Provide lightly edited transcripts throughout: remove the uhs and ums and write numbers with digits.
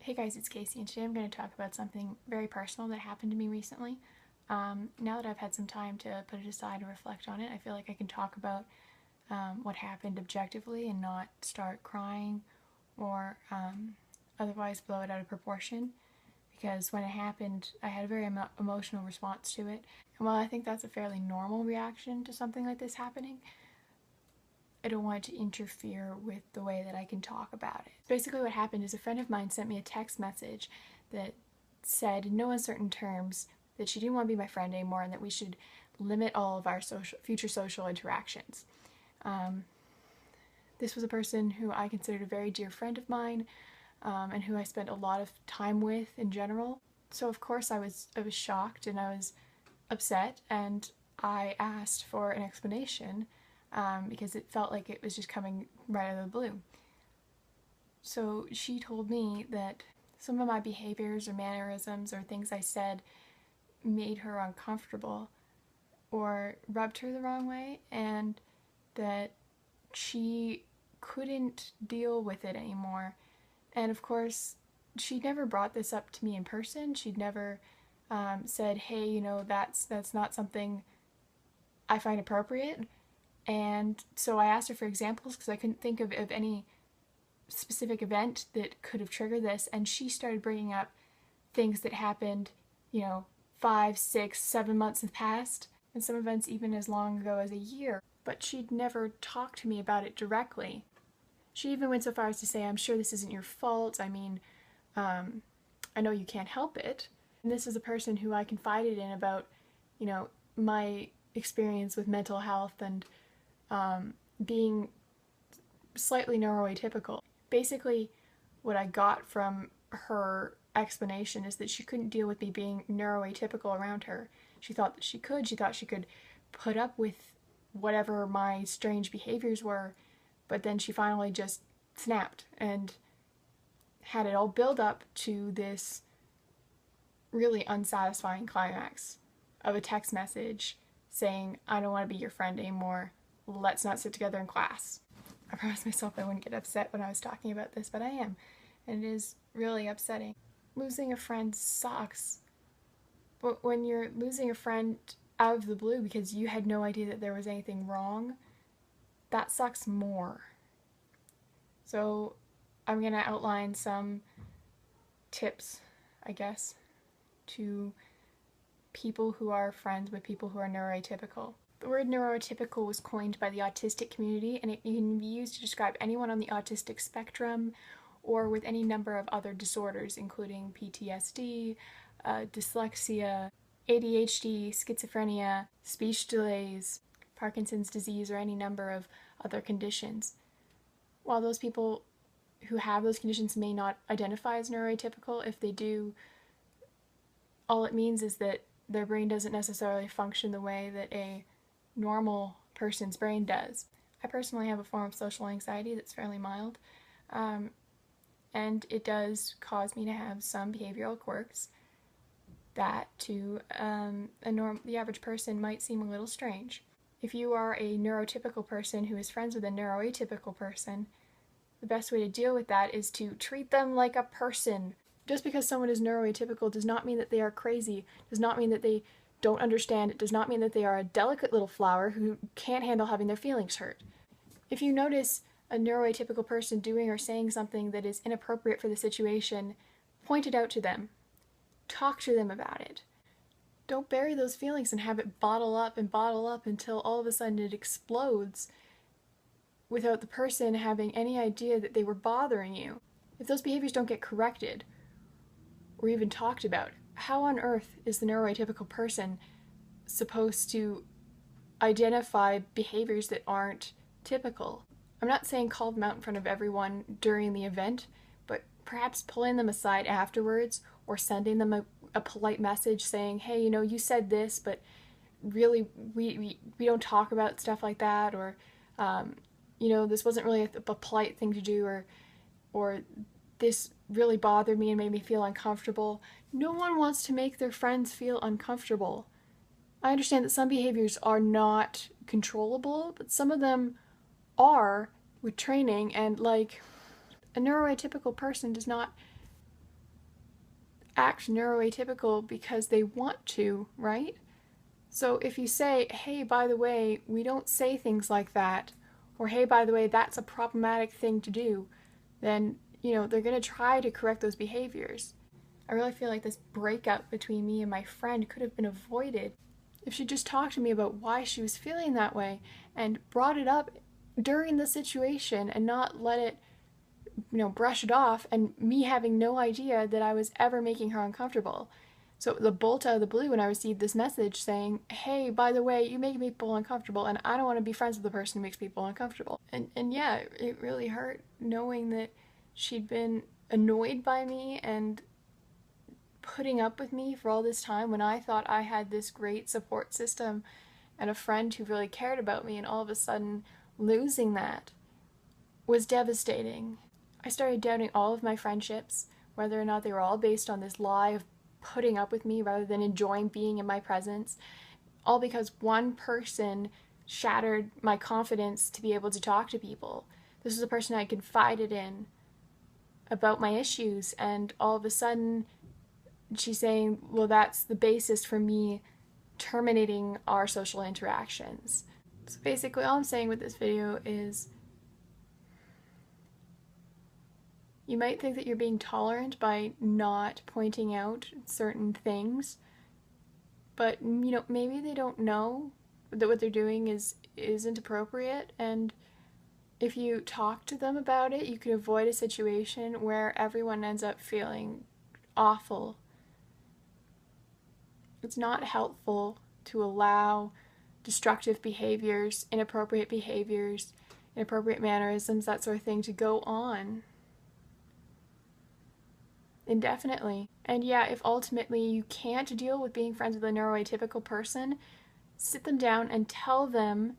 Hey guys, it's Casey, and today I'm going to talk about something very personal that happened to me recently. Now that I've had some time to put it aside and reflect on it, I feel like I can talk about what happened objectively and not start crying or otherwise blow it out of proportion. Because when it happened, I had a very emotional response to it. And while I think that's a fairly normal reaction to something like this happening, I don't want it to interfere with the way that I can talk about it. Basically what happened is a friend of mine sent me a text message that said in no uncertain terms that she didn't want to be my friend anymore and that we should limit all of our future social interactions. This was a person who I considered a very dear friend of mine, and who I spent a lot of time with in general. So of course I was shocked and I was upset, and I asked for an explanation because it felt like it was just coming right out of the blue. So she told me that some of my behaviors or mannerisms or things I said made her uncomfortable or rubbed her the wrong way, and that she couldn't deal with it anymore. And of course, she never brought this up to me in person. She'd never said, hey, you know, that's not something I find appropriate. And so I asked her for examples because I couldn't think of any specific event that could have triggered this. And she started bringing up things that happened, 5, 6, 7 months in the past, and some events even as long ago as a year. But she'd never talked to me about it directly. She even went so far as to say, I'm sure this isn't your fault. I mean, I know you can't help it. And this is a person who I confided in about, my experience with mental health and being slightly neuroatypical. Basically, what I got from her explanation is that she couldn't deal with me being neuroatypical around her. She thought that she could. She thought she could put up with whatever my strange behaviors were, but then she finally just snapped and had it all build up to this really unsatisfying climax of a text message saying, I don't want to be your friend anymore. Let's not sit together in class. I promised myself I wouldn't get upset when I was talking about this, but I am. And it is really upsetting. Losing a friend sucks. But when you're losing a friend out of the blue because you had no idea that there was anything wrong, that sucks more. So I'm going to outline some tips, I guess, to people who are friends with people who are neuroatypical. The word neuroatypical was coined by the autistic community, and it can be used to describe anyone on the autistic spectrum or with any number of other disorders, including PTSD, dyslexia, ADHD, schizophrenia, speech delays, Parkinson's disease, or any number of other conditions. While those people who have those conditions may not identify as neuroatypical, if they do, all it means is that their brain doesn't necessarily function the way that a normal person's brain does. I personally have a form of social anxiety that's fairly mild, and it does cause me to have some behavioral quirks that to the average person might seem a little strange. If you are a neurotypical person who is friends with a neuroatypical person, the best way to deal with that is to treat them like a person. Just because someone is neuroatypical does not mean that they are crazy, does not mean that they don't understand, it does not mean that they are a delicate little flower who can't handle having their feelings hurt. If you notice a neuroatypical person doing or saying something that is inappropriate for the situation, point it out to them. Talk to them about it. Don't bury those feelings and have it bottle up until all of a sudden it explodes without the person having any idea that they were bothering you. If those behaviors don't get corrected or even talked about, how on earth is the neuroatypical person supposed to identify behaviors that aren't typical? I'm not saying call them out in front of everyone during the event, but perhaps pulling them aside afterwards or sending them a polite message saying, hey, you said this, but really we don't talk about stuff like that, or this wasn't really a polite thing to do, or this really bothered me and made me feel uncomfortable. No one wants to make their friends feel uncomfortable. I understand that some behaviors are not controllable, but some of them are with training, and a neuroatypical person does not act neuroatypical because they want to, right? So if you say, hey, by the way, we don't say things like that, or hey, by the way, that's a problematic thing to do, then, they're going to try to correct those behaviors. I really feel like this breakup between me and my friend could have been avoided if she just talked to me about why she was feeling that way and brought it up during the situation and not let it, brush it off and me having no idea that I was ever making her uncomfortable. So the bolt out of the blue when I received this message saying, hey, by the way, you make people uncomfortable and I don't want to be friends with the person who makes people uncomfortable. And yeah, it really hurt knowing that she'd been annoyed by me and putting up with me for all this time when I thought I had this great support system and a friend who really cared about me, and all of a sudden losing that was devastating. I started doubting all of my friendships, whether or not they were all based on this lie of putting up with me rather than enjoying being in my presence, all because one person shattered my confidence to be able to talk to people. This was a person I confided in about my issues, and all of a sudden she's saying, well, that's the basis for me terminating our social interactions. So basically all I'm saying with this video is you might think that you're being tolerant by not pointing out certain things, but maybe they don't know that what they're doing isn't appropriate, and if you talk to them about it, you could avoid a situation where everyone ends up feeling awful. It's not helpful to allow destructive behaviors, inappropriate mannerisms, that sort of thing to go on indefinitely. And yeah, if ultimately you can't deal with being friends with a neuroatypical person, sit them down and tell them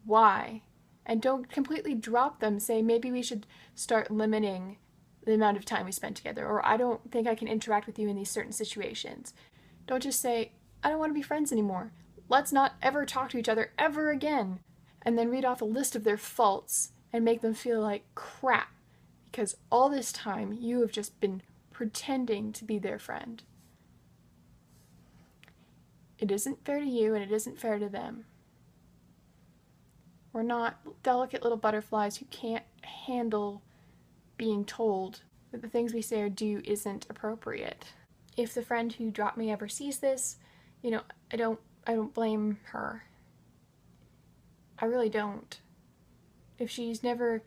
why. And don't completely drop them. Say, maybe we should start limiting the amount of time we spend together, or I don't think I can interact with you in these certain situations. Don't just say, I don't want to be friends anymore. Let's not ever talk to each other ever again. And then read off a list of their faults and make them feel like crap, because all this time you have just been pretending to be their friend. It isn't fair to you and it isn't fair to them. We're not delicate little butterflies who can't handle being told that the things we say or do isn't appropriate. If the friend who dropped me ever sees this, I don't blame her. I really don't. If she's never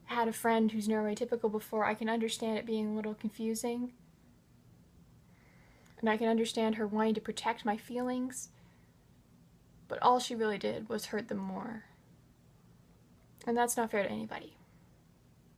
had a friend who's neuroatypical before, I can understand it being a little confusing. And I can understand her wanting to protect my feelings. But all she really did was hurt them more. And that's not fair to anybody.